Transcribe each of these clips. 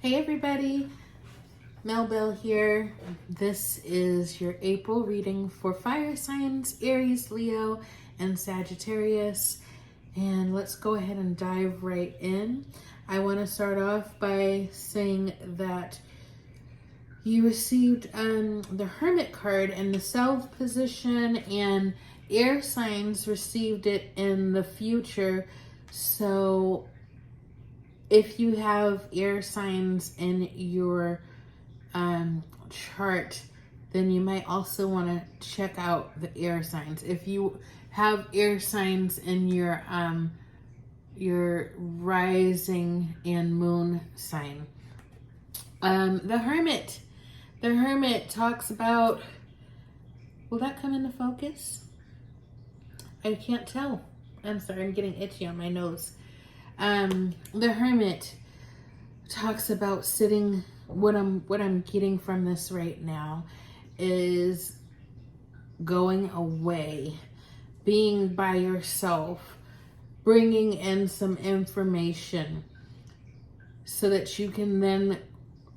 Hey everybody, Mel Bell here. This is your April reading for fire signs, Aries, Leo, and Sagittarius. And let's go ahead and dive right in. I want to start off by saying that you received the Hermit card in the Self position, and air signs received it in the future. So if you have air signs in your chart, then you might also want to check out the air signs. If you have air signs in your rising and moon sign, the Hermit talks about. Will that come into focus? I can't tell. I'm sorry, I'm getting itchy on my nose. The Hermit talks about sitting. What I'm getting from this right now is going away, being by yourself, bringing in some information so that you can then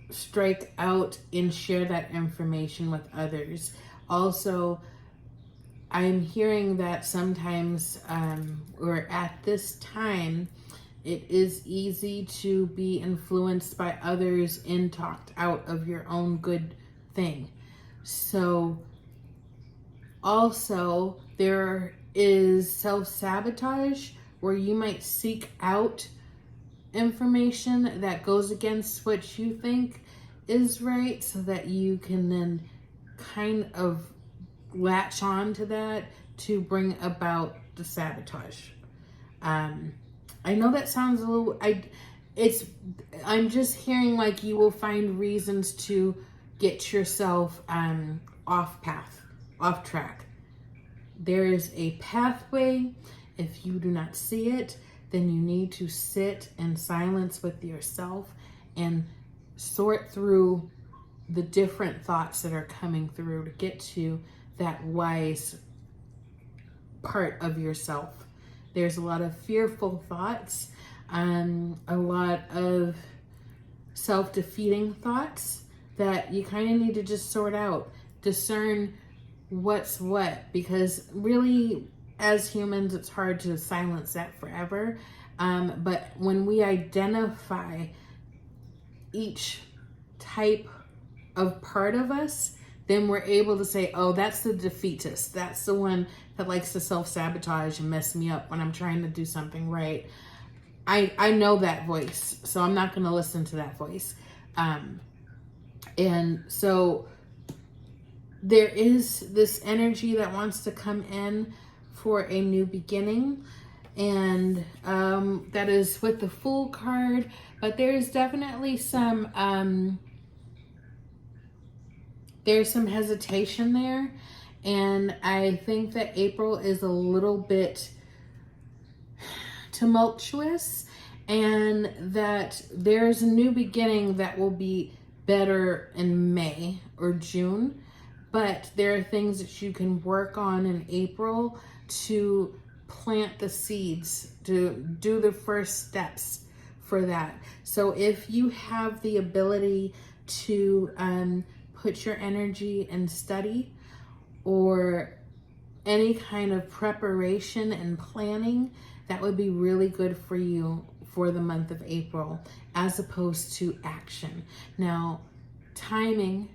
strike out and share that information with others. Also, I'm hearing that sometimes, or at this time, it is easy to be influenced by others and talked out of your own good thing. So also there is self-sabotage where you might seek out information that goes against what you think is right so that you can then kind of latch on to that to bring about the sabotage. I know that sounds a little, I'm just hearing like you will find reasons to get yourself off path, off track. There is a pathway. If you do not see it, then you need to sit in silence with yourself and sort through the different thoughts that are coming through to get to that wise part of yourself. There's a lot of fearful thoughts, a lot of self-defeating thoughts that you kind of need to just sort out, discern what's what, because really as humans, it's hard to silence that forever. But when we identify each type of part of us, then we're able to say, oh, that's the defeatist. That's the one that likes to self-sabotage and mess me up when I'm trying to do something right. I know that voice, so I'm not going to listen to that voice. And so there is this energy that wants to come in for a new beginning. And that is with the Fool card. But there's definitely some... there's some hesitation there, and I think that April is a little bit tumultuous, and that there's a new beginning that will be better in May or June, but there are things that you can work on in April to plant the seeds, to do the first steps for that. So if you have the ability to put your energy in study or any kind of preparation and planning, that would be really good for you for the month of April, as opposed to action. Now, timing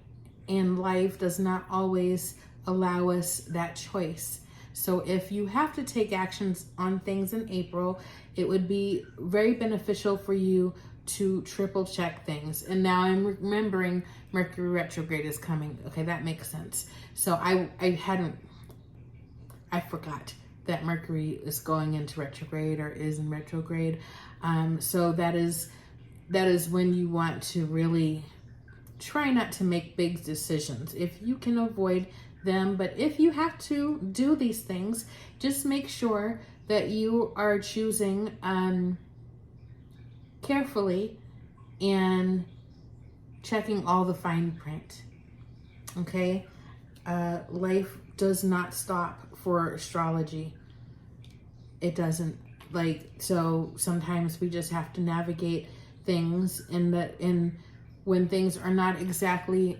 in life does not always allow us that choice. So if you have to take actions on things in April, it would be very beneficial for you to triple check things. And now I'm remembering Mercury retrograde is coming. Okay, that makes sense. So I forgot that Mercury is going into retrograde or is in retrograde. So that is when you want to really try not to make big decisions if you can avoid them. But if you have to do these things, just make sure that you are choosing carefully and checking all the fine print. Okay? Life does not stop for astrology. It doesn't. So sometimes we just have to navigate things when things are not exactly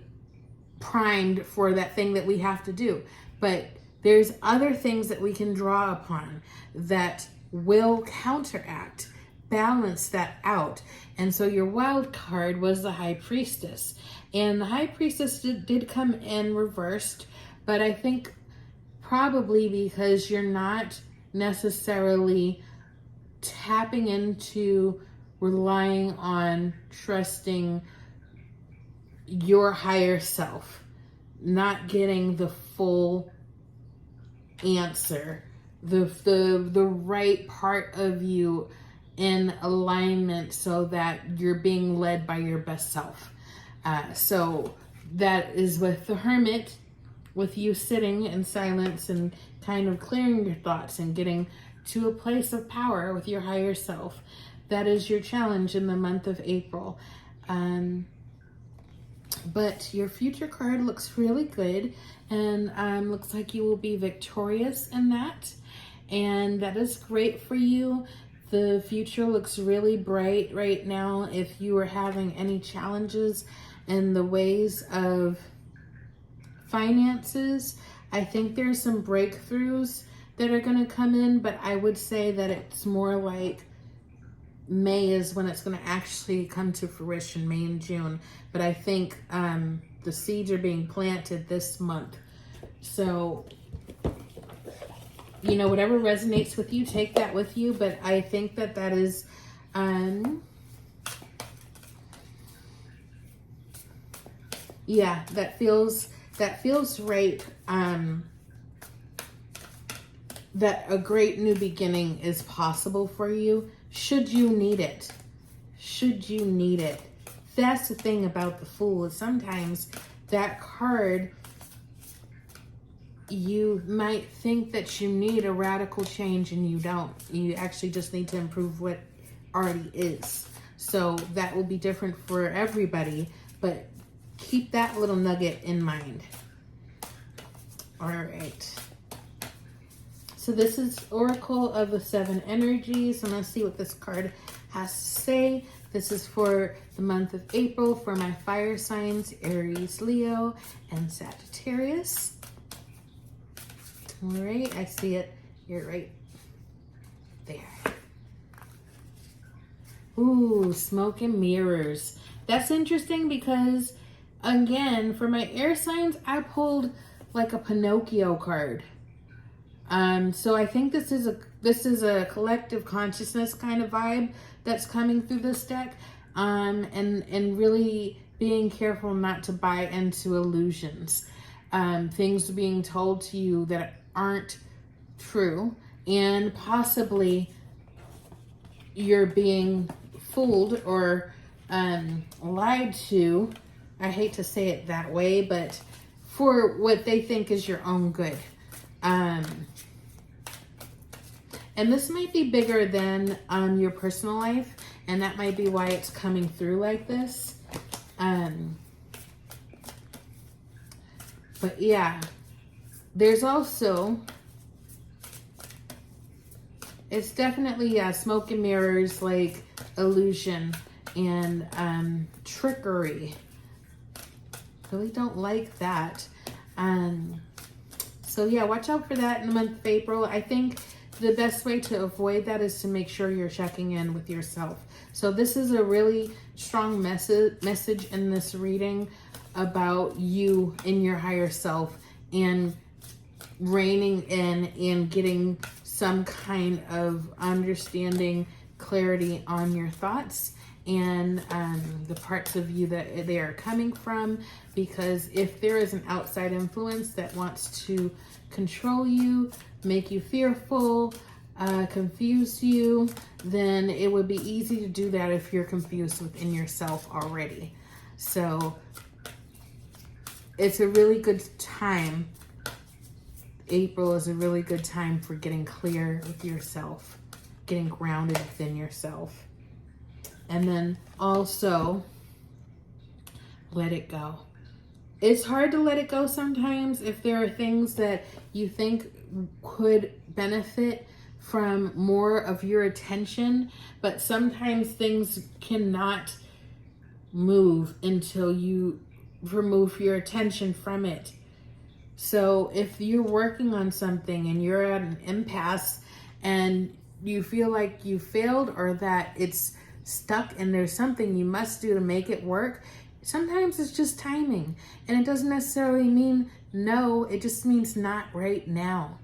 primed for that thing that we have to do. But there's other things that we can draw upon that will counteract, balance that out. And so your wild card was the High Priestess. And the High Priestess did come in reversed, but I think probably because you're not necessarily tapping into relying on trusting your higher self, not getting the full answer, the right part of you in alignment so that you're being led by your best self. So that is with the Hermit, with you sitting in silence and kind of clearing your thoughts and getting to a place of power with your higher self. That is your challenge in the month of April. But your future card looks really good, and looks like you will be victorious in that. And that is great for you. The future looks really bright right now. If you are having any challenges in the ways of finances, I think there's some breakthroughs that are going to come in, but I would say that it's more like May is when it's going to actually come to fruition, May and June. But I think the seeds are being planted this month. So, you know, whatever resonates with you, take that with you. But I think that that is, yeah, that feels right. That a great new beginning is possible for you. Should you need it? Should you need it? That's the thing about the Fool, is sometimes that card, you might think that you need a radical change and you don't. You actually just need to improve what already is. So that will be different for everybody, but keep that little nugget in mind. All right. So this is Oracle of the Seven Energies. I'm going to see what this card has to say. This is for the month of April for my fire signs, Aries, Leo, and Sagittarius. All right, I see it. You're right there. Ooh, smoke and mirrors. That's interesting because, again, for my air signs, I pulled like a Pinocchio card. So I think this is a collective consciousness kind of vibe that's coming through this deck. And really being careful not to buy into illusions. Things being told to you that aren't true, and possibly you're being fooled or lied to. I hate to say it that way, but for what they think is your own good. And this might be bigger than your personal life, and that might be why it's coming through like this. But yeah, there's also, it's definitely smoke and mirrors, like illusion and trickery. Really don't like that. So yeah, watch out for that in the month of April. I think the best way to avoid that is to make sure you're checking in with yourself. So this is a really strong message in this reading about you and your higher self, and reining in and getting some kind of understanding, clarity on your thoughts and the parts of you that they are coming from. Because if there is an outside influence that wants to control you, make you fearful, confuse you, then it would be easy to do that if you're confused within yourself already. So it's a really good time. April is a really good time for getting clear with yourself, getting grounded within yourself. And then also let it go. It's hard to let it go sometimes if there are things that you think could benefit from more of your attention, but sometimes things cannot move until you remove your attention from it. So if you're working on something and you're at an impasse and you feel like you failed or that it's stuck and there's something you must do to make it work, sometimes it's just timing. And it doesn't necessarily mean no, it just means not right now.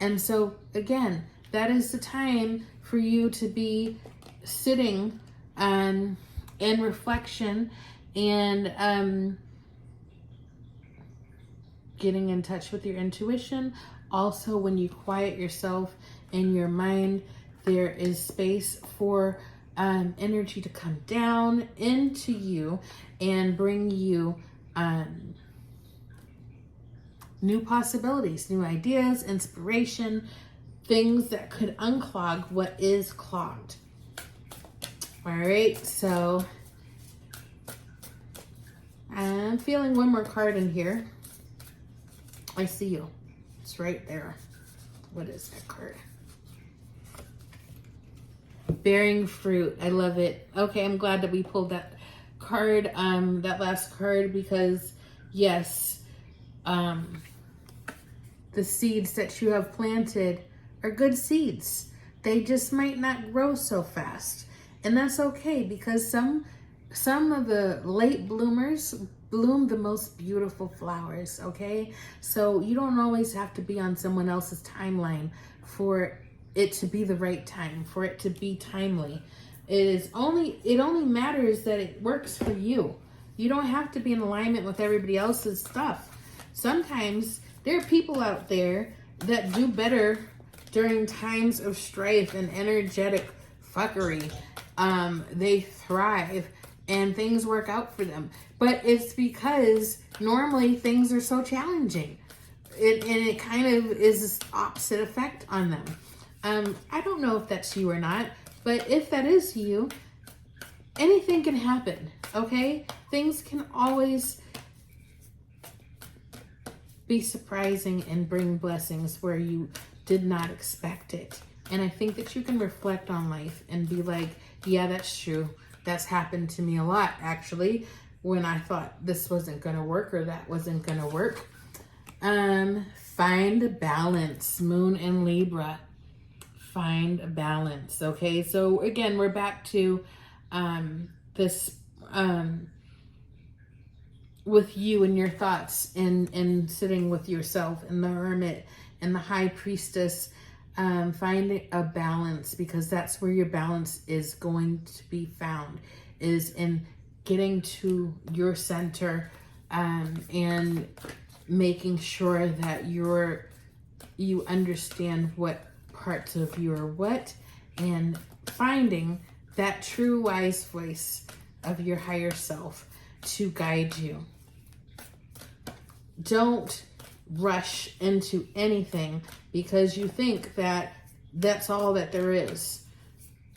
And so again, that is the time for you to be sitting in reflection and getting in touch with your intuition. Also, when you quiet yourself in your mind, there is space for energy to come down into you and bring you new possibilities, new ideas, inspiration, things that could unclog what is clogged. All right, so I'm feeling one more card in here. I see you. It's right there. What is that card? Bearing fruit. I love it. Okay, I'm glad that we pulled that card, that last card, because yes, the seeds that you have planted are good seeds. They just might not grow so fast. And that's okay, because some of the late bloomers bloom the most beautiful flowers, okay? So you don't always have to be on someone else's timeline for it to be the right time, for it to be timely. It only matters that it works for you. You don't have to be in alignment with everybody else's stuff. Sometimes there are people out there that do better during times of strife and energetic fuckery. They thrive and things work out for them. But it's because normally things are so challenging. And it kind of is this opposite effect on them. I don't know if that's you or not, but if that is you, anything can happen, okay? Things can always be surprising and bring blessings where you did not expect it. And I think that you can reflect on life and be like, yeah, that's true. That's happened to me a lot, actually, when I thought this wasn't going to work or that wasn't going to work. Find a balance, Moon and Libra. Find a balance, okay? So again, we're back to this with you and your thoughts and sitting with yourself and the Hermit and the High Priestess. Find a balance, because that's where your balance is going to be found, is in getting to your center and making sure that you understand what parts of you are what, and finding that true wise voice of your higher self to guide you. Don't rush into anything because you think that that's all that there is.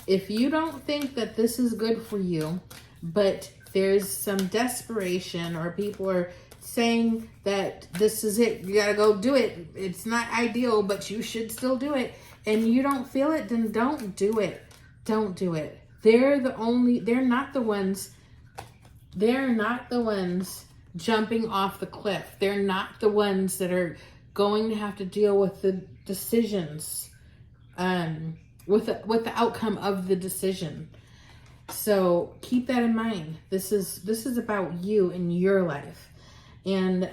If you don't think that this is good for you, but there's some desperation or people are saying that this is it, you gotta go do it, it's not ideal, but you should still do it, and you don't feel it, then don't do it. Don't do it. They're not the ones jumping off the cliff. They're not the ones that are going to have to deal with the decisions, with the outcome of the decision. So keep that in mind. This is about you and your life, and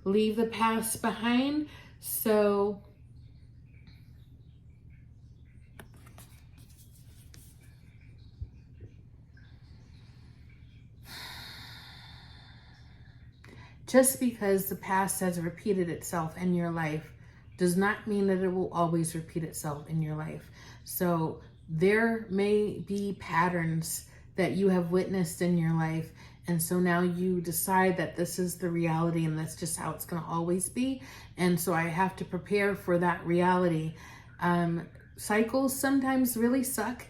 leave the past behind. So just because the past has repeated itself in your life does not mean that it will always repeat itself in your life. So there may be patterns that you have witnessed in your life, and so now you decide that this is the reality and that's just how it's going to always be, and so I have to prepare for that reality. Cycles sometimes really suck,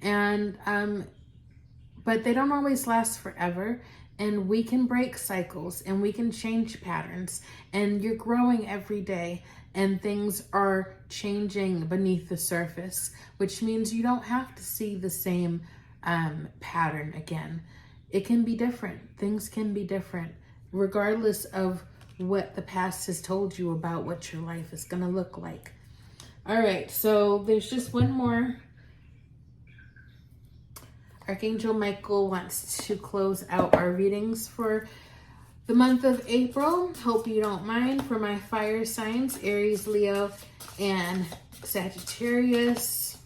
and but they don't always last forever. And we can break cycles and we can change patterns, and you're growing every day and things are changing beneath the surface, which means you don't have to see the same pattern again. It can be different. Things can be different regardless of what the past has told you about what your life is going to look like. All right, so there's just one more. Archangel Michael wants to close out our readings for the month of April. Hope you don't mind, for my fire signs, Aries, Leo, and Sagittarius.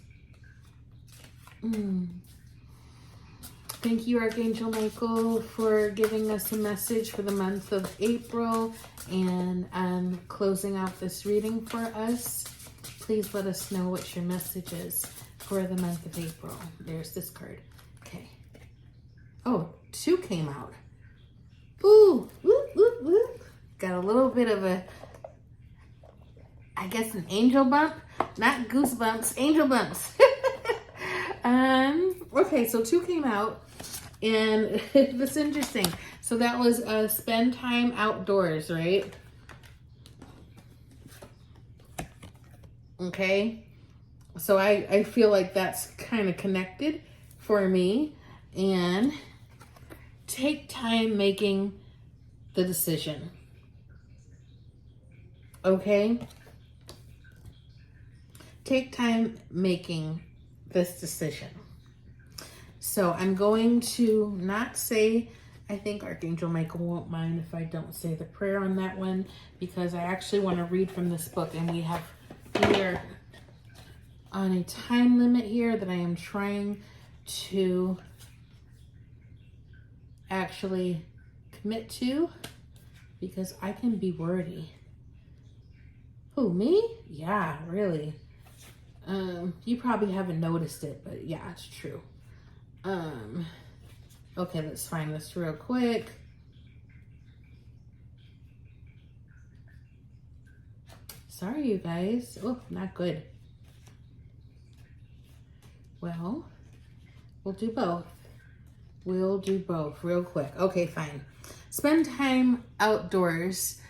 Thank you, Archangel Michael, for giving us a message for the month of April and closing out this reading for us. Please let us know what your message is for the month of April. There's this card. Okay. Oh, 2 came out. Ooh, woo, woo, woo. Got a little bit of a, I guess, an angel bump. Not goosebumps, angel bumps. Okay, so 2 came out, and it's interesting. So that was spend time outdoors, right? Okay. So I feel like that's kind of connected for me. And take time making the decision. Okay? Take time making this decision. So I'm going to not say, I think Archangel Michael won't mind if I don't say the prayer on that one, because I actually want to read from this book, and we are on a time limit here that I am trying to actually commit to, because I can be wordy. Who, me? Yeah, really. You probably haven't noticed it, but yeah, it's true. Okay, let's find this real quick. Sorry, you guys. Oh, not good. Well, we'll do both. We'll do both real quick. Okay, fine. Spend time outdoors.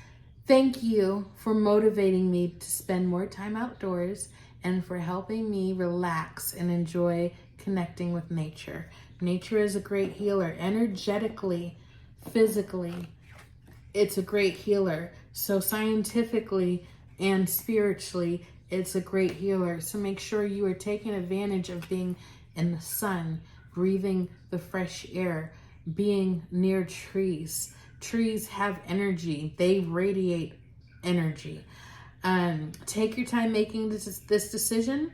Thank you for motivating me to spend more time outdoors and for helping me relax and enjoy connecting with nature. Nature is a great healer. Energetically, physically, it's a great healer. So scientifically and spiritually, it's a great healer. So make sure you are taking advantage of being in the sun, breathing the fresh air, being near trees. Trees have energy. They radiate energy. Take your time making this decision.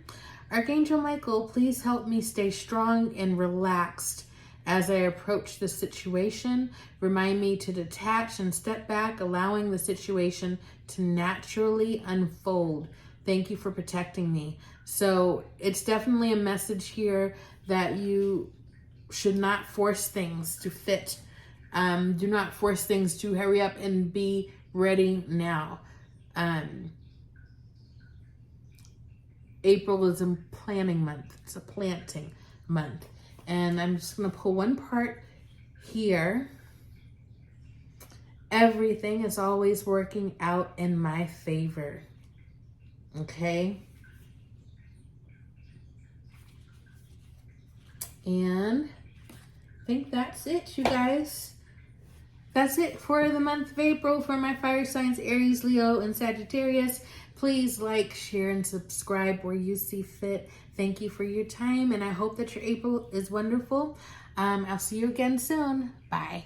Archangel Michael, please help me stay strong and relaxed as I approach the situation. Remind me to detach and step back, allowing the situation to naturally unfold. Thank you for protecting me. So it's definitely a message here that you should not force things to fit. Do not force things to hurry up and be ready now. April is a planning month. It's a planting month. And I'm just going to pull one part here. Everything is always working out in my favor. Okay? And I think that's it, you guys. That's it for the month of April for my fire signs, Aries, Leo, and Sagittarius. Please like, share, and subscribe where you see fit. Thank you for your time, and I hope that your April is wonderful. I'll see you again soon. Bye.